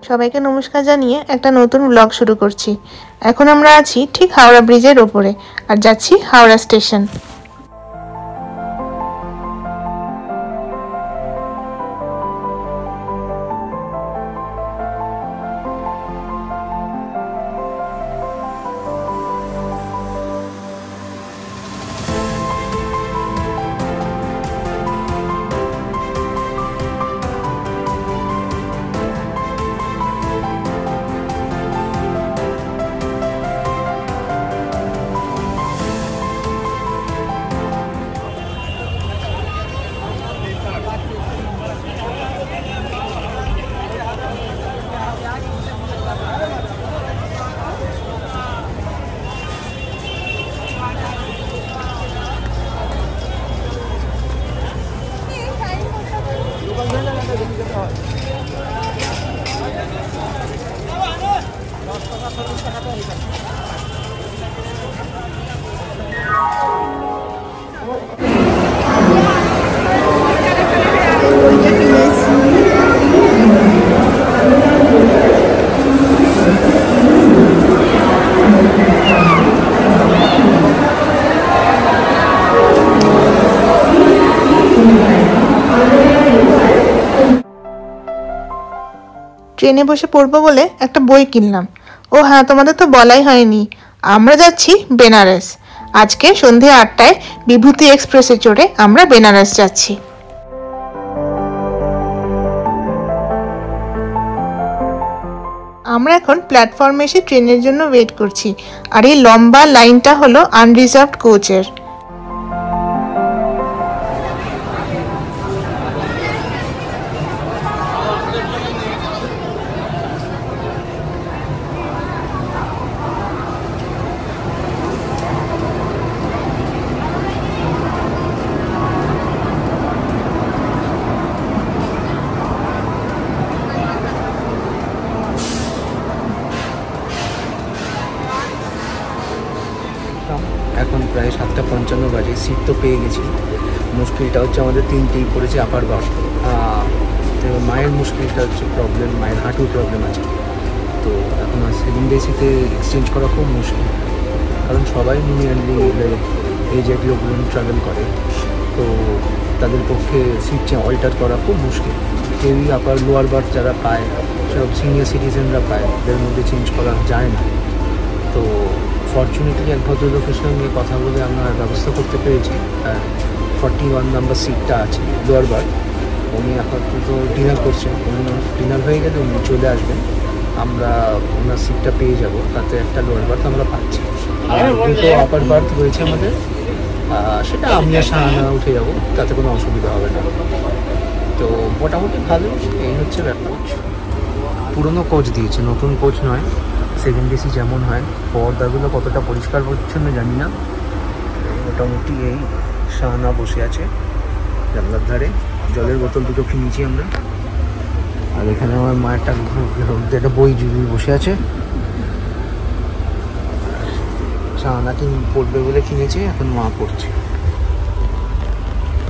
সবাইকে নমস্কার জানিয়ে একটা নতুন ব্লগ শুরু করছি। এখন আমরা আছি ঠিক হাওড়া ব্রিজের ওপরে আর যাচ্ছি হাওড়া স্টেশন। ট্রেনে বসে পড়বো বলে একটা বই কিনলাম। ও হ্যাঁ, তোমাদের তো বলাই হয়নি, আমরা যাচ্ছি বেনারস। আজকে সন্ধে 8টায় বিভূতি এক্সপ্রেসে চড়ে আমরা বেনারস যাচ্ছি। আমরা এখন প্ল্যাটফর্মে এসে ট্রেনের জন্য ওয়েট করছি। আর এই লম্বা লাইনটা হলো আনরিজার্ভড কোচের। এখন প্রায় 7:55 বাজে। সিট তো পেয়ে গেছি। মুশকিলটা হচ্ছে আমাদের 3টেই পড়েছে আপার বার্থ। মায়ের মুশকিলটা হচ্ছে প্রবলেম, মায়ের হাঁটুর প্রবলেম আছে। তো এখন সেকেন্ড এসিতে এক্সচেঞ্জ করা খুব মুশকিল, কারণ সবাই নিয়ারলি এই জাতীয় লোকজন ট্রাভেল করে। তো তাদের পক্ষে সিট অল্টার করা খুব মুশকিল। কেউই আপার লোয়ার বার্থ যারা পায়, সব সিনিয়র সিটিজেনরা পায়, ওদের মধ্যে চেঞ্জ করা যায় না। তো ফর্চুনেটলি এক ভদ্রলোকের সঙ্গে কথা বলে আমরা ব্যবস্থা করতে পেরেছি। আর 41 নাম্বার সিটটা আছে লোয়ার বার্থ। উনি আপাতত ডিনার করছেন, ডিনার হয়ে গেলে উনি চলে আসবেন, আমরা ওনার সিটটা পেয়ে যাব। তাতে একটা লোয়ার বার্থ আমরা পাচ্ছি। আর দুটো আপার বার্থ রয়েছে আমাদের, সেটা আমি আর শাহানা উঠে যাব, তাতে কোনো অসুবিধা হবে না। তো মোটামুটি ভালো, এই হচ্ছে ব্যাপার। পুরনো কোচ দিয়েছে, নতুন কোচ নয়। সেকেন্ড এসি যেমন হয়, পর্দাগুলো কতটা পরিষ্কার পরিচ্ছন্ন জানি না। মোটামুটি এই শাহানা বসে আছে জানলার ধারে, জলের বোতল দুটো কিনেছি আমরা। আর এখানে আমার মায়েরটা একটা বই জুড়িয়ে বসে আছে। শাহানা পড়বে বলে কিনেছে, এখন মা পড়ছে।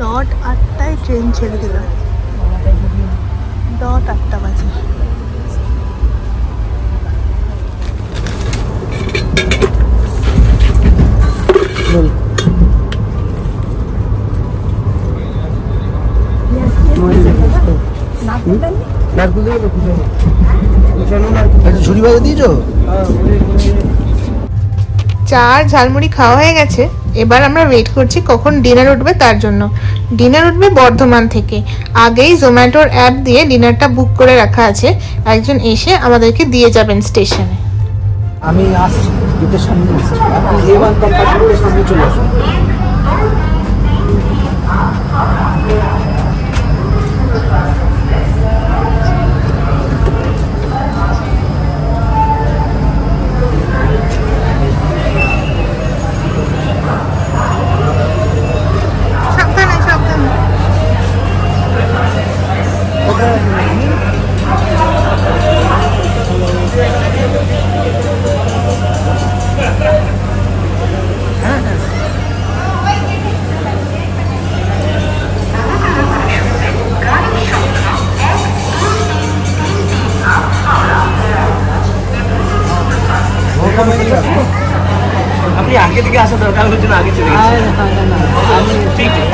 ডট 8টায় ট্রেন ছেড়ে দিল, ডট 8টা বাজে। চা আর ঝালমুড়ি খাওয়া হয়ে গেছে। এবার আমরা ওয়েট করছি কখন ডিনার উঠবে তার জন্য। ডিনার উঠবে বর্ধমান থেকে। আগেই জোম্যাটোর অ্যাপ দিয়ে ডিনারটা বুক করে রাখা আছে, একজন এসে আমাদেরকে দিয়ে যাবেন স্টেশনে। আমি আসছি, গেটের সামনে আসছি, আপনি A1 কম্পার্টমেন্টের সামনে চলে আসুন।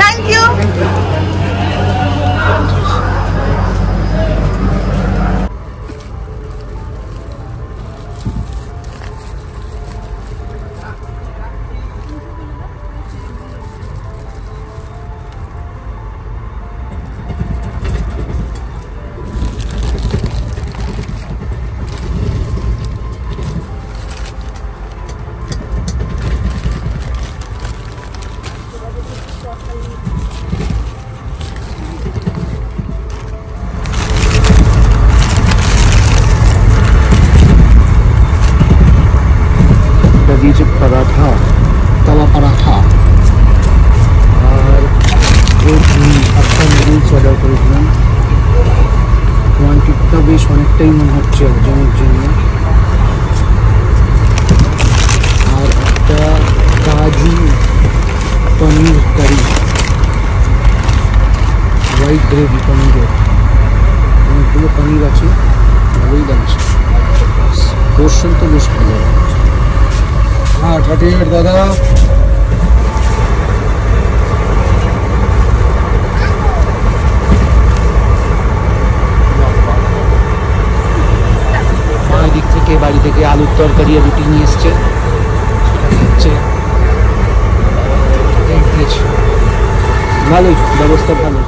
Thank you. দিয়েছে পরাঠা, তাওয়া পরাঠা, আর একটা নুডলস অর্ডার করেছিলাম। কোয়ান্টিটিটা বেশ অনেকটাই মনে হচ্ছে একজনের জন্য। আর একটা কাজু পনির কারি, হোয়াইট গ্রেভি পনিরের, অনেকগুলো পনির আছে, ভালোই লাগছে। পোর্শন তো বেশ ভালো। हाँ 38 दादा। দিক থেকে বাড়ি থেকে আলুর তরকারি আর রুটি নিয়ে এসছে, ভালোই ব্যবস্থা ভালো।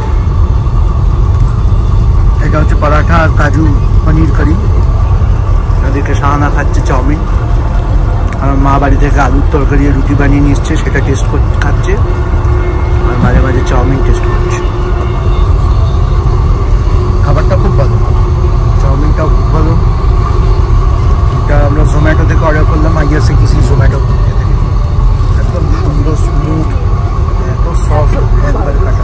এটা হচ্ছে পরাঠা আর কাজু পনির কারি। এদিকে শাহানা খাচ্ছে চাউমিন, আমার মা বাড়ি থেকে আলুর তরকারি রুটি বানিয়ে নিয়ে এসছে, সেটা টেস্ট খাচ্ছে, আর মাঝে মাঝে চাউমিন টেস্ট করছে। খাবারটা খুব ভালো, চাউমিনটাও খুব ভালো। এটা আমরা জোম্যাটো থেকে অর্ডার করলাম, আইয়া শিখেছি জোম্যাটো থেকে। একদম সুন্দর স্মুথ, এত সফট, একবারে কাটা।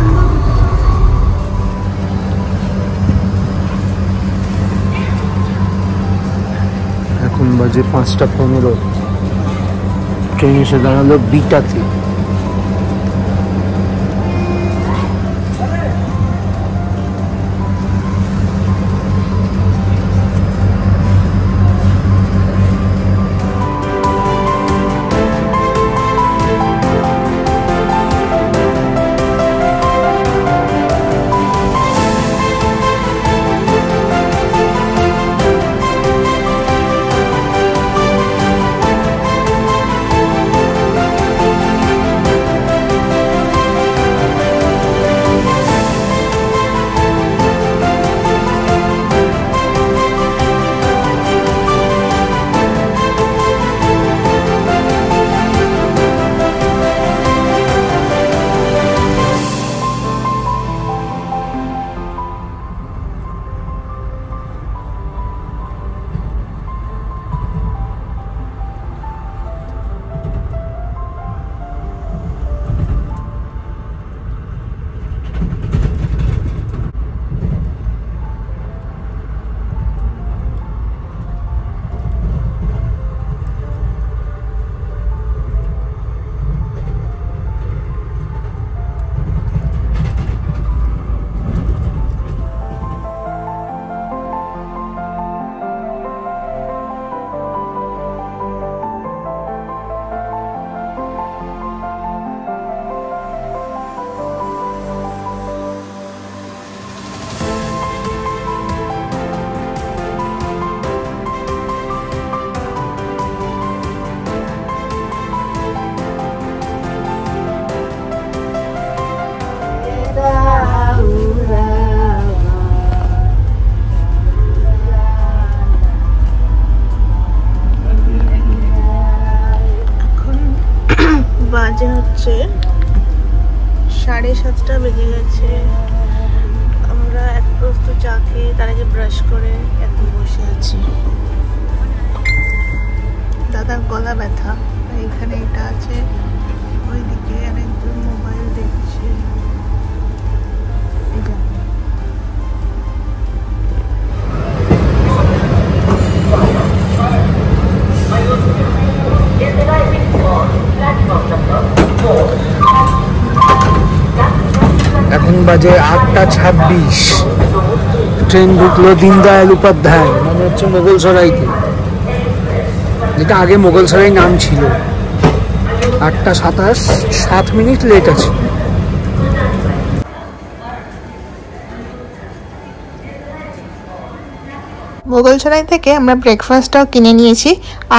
এখন বাজে 5:15। ট্রেন এসে দাঁড়ালো বিটাতে। বাজে হচ্ছে 7:30 বেজে গেছে। আমরা এক প্রস্ত চা খেয়ে তার আগে ব্রাশ করে এখন বসে আছি। দাদার গলা ব্যথা, এখানে এটা আছে, ওইদিকে আরেকজন মোবাইল দেখছে। এখন বাজে 8:26। ট্রেন ঢুকলো দীনদয়াল উপাধ্যায়, মানে হচ্ছে মোগলসরাইতে, যেটা আগে মোগলসরাই নাম ছিল। 8:27, 7 মিনিট লেট আছে। মোগলসরাই থেকে আমরা ব্রেকফাস্টটাও কিনে নিয়েছি,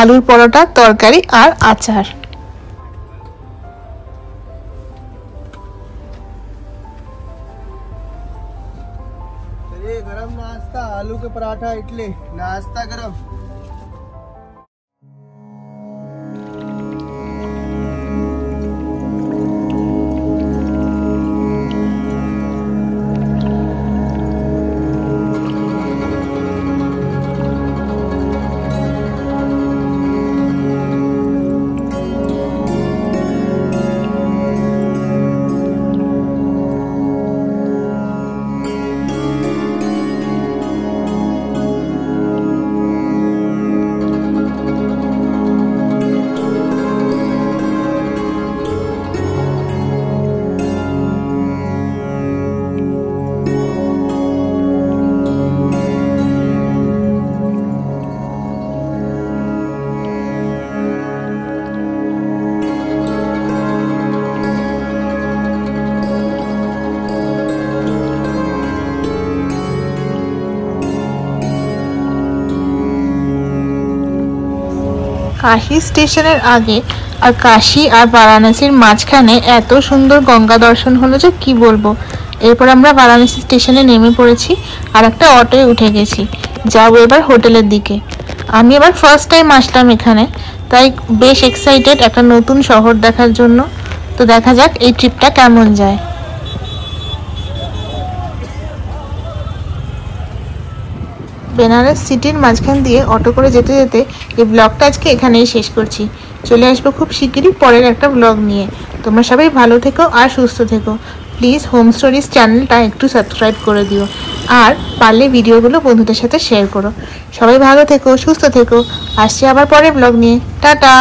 আলুর পরোটা, তরকারি আর আচার। गरम नाश्ता, आलू के पराठा, इडली, नाश्ता गरम। কাশী স্টেশনের আগে আর কাশী আর বারাণসীর মাঝখানে এত সুন্দর গঙ্গা দর্শন হলো যে কি বলবো। এরপর আমরা বারাণসী স্টেশনে নেমে পড়েছি আর একটা অটোয় উঠে গেছি, যাবো এবার হোটেলের দিকে। আমি এবার ফার্স্ট টাইম আসলাম এখানে, তাই বেশ এক্সাইটেড একটা নতুন শহর দেখার জন্য। তো দেখা যাক এই ট্রিপটা কেমন যায়। বেনারস সিটির মাঝখান দিয়ে অটো করে যেতে যেতে এই ব্লগটা আজকে এখানেই শেষ করছি। চলে আসবো খুব শিগগিরই পরের একটা ব্লগ নিয়ে। তোমরা সবাই ভালো থেকো আর সুস্থ থেকো। প্লিজ হোম স্টোরিজ চ্যানেলটা একটু সাবস্ক্রাইব করে দিও, আর পারলে ভিডিওগুলো বন্ধুদের সাথে শেয়ার করো। সবাই ভালো থেকো, সুস্থ থেকো। আসছি আবার পরের ব্লগ নিয়ে। টাটা।